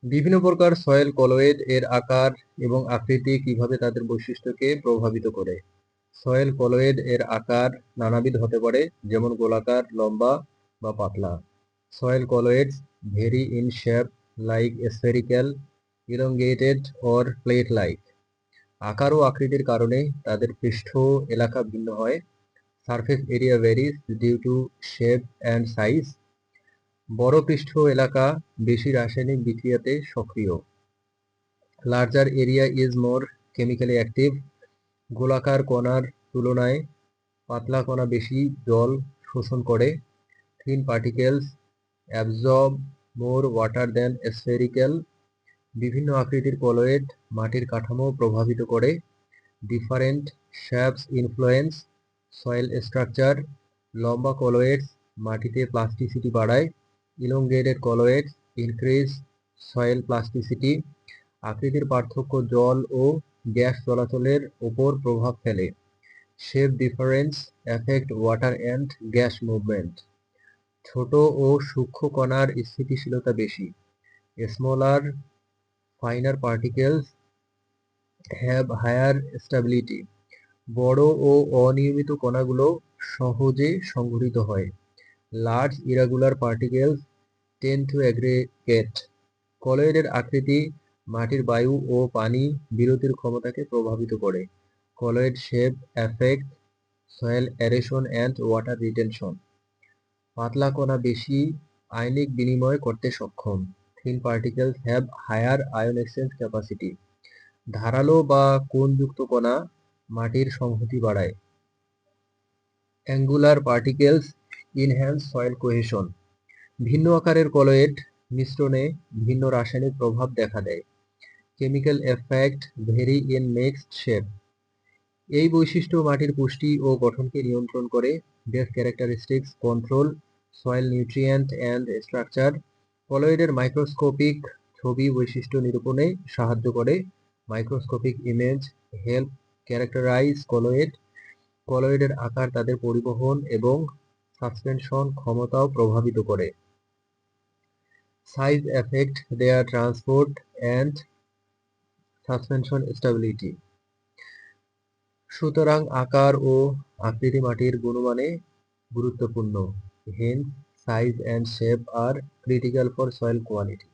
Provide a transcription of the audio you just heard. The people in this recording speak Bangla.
বিভিন্ন প্রকার সয়েল কলয়েড এর আকার এবং আকৃতি কিভাবে তাদের বৈশিষ্ট্যকে প্রভাবিত করে। সয়েল কলয়েড এর আকার নানাবিধ হতে পারে, যেমন গোলাকার, লম্বা বা পাতলা। Soil colloids very in shape like spherical, elongated or plate-like. আকার ও আকৃতির কারণে তাদের পৃষ্ঠ এলাকা ভিন্ন হয়। Surface area varies due to shape and size. বড় পৃষ্ঠ এলাকা বেশি রাসায়নিক বিক্রিয়াতে সক্রিয়। Larger area is more chemically active. গোলাকার কণার তুলনায় পাতলা কণা বেশি জল শোষণ করে। Thin particles absorb more water than spherical. বিভিন্ন আকৃতির কলয়েড মাটির কাঠামো প্রভাবিত করে। Different shapes influence soil structure. লম্বা কলয়েডস মাটিতে প্লাস্টিসিটি বাড়ায়। Elongated colloids increase soil plasticity. আকৃতির পার্থক্য জল ও গ্যাস চলাচলের উপর প্রভাব ফেলে। Shape difference effect water and gas movement. ছোট ও সূক্ষ্ম কণার স্থিতিশীলতা বেশি। Smaller finer particles have higher stability. বড় ও অনিয়মিত কণাগুলো সহজে সংঘটিত হয়। Large irregular particles tend to aggregate. কলয়েডের আকৃতি মাটির বায়ু ও পানি বিরতির ক্ষমতাকে প্রভাবিত করে। Colloid shape effect soil aeration and water retention. পাতলা কণা বেশি আয়নিক বিনিময় করতে সক্ষম। Thin particles have higher ion exchange capacity. ধারালো বা কোণযুক্ত কণা মাটির সংহতি বাড়ায়। Angular particles enhance soil cohesion. ভিন্ন আকারের কলয়েড মিশ্রণে ভিন্ন রাসায়নিক প্রভাব দেখা দেয়। Chemical effect vary in mixed shape. এই বৈশিষ্ট্য মাটির পুষ্টি ও গঠনকে নিয়ন্ত্রণ করে। Base characteristics control soil nutrient and structure. কলয়েডের মাইক্রোস্কোপিক ছবি বৈশিষ্ট্য নিরূপণে সাহায্য করে। Microscopic image help characterise colloid. কলয়েডের আকার তাদের পরিবহন এবং সাসপেনশন ক্ষমতাও প্রভাবিত করে। Size effect their transport and suspension stability. সুতরাং আকার ও আকৃতি মাটির গুণমানে গুরুত্বপূর্ণ। Hence size and shape are critical for soil quality.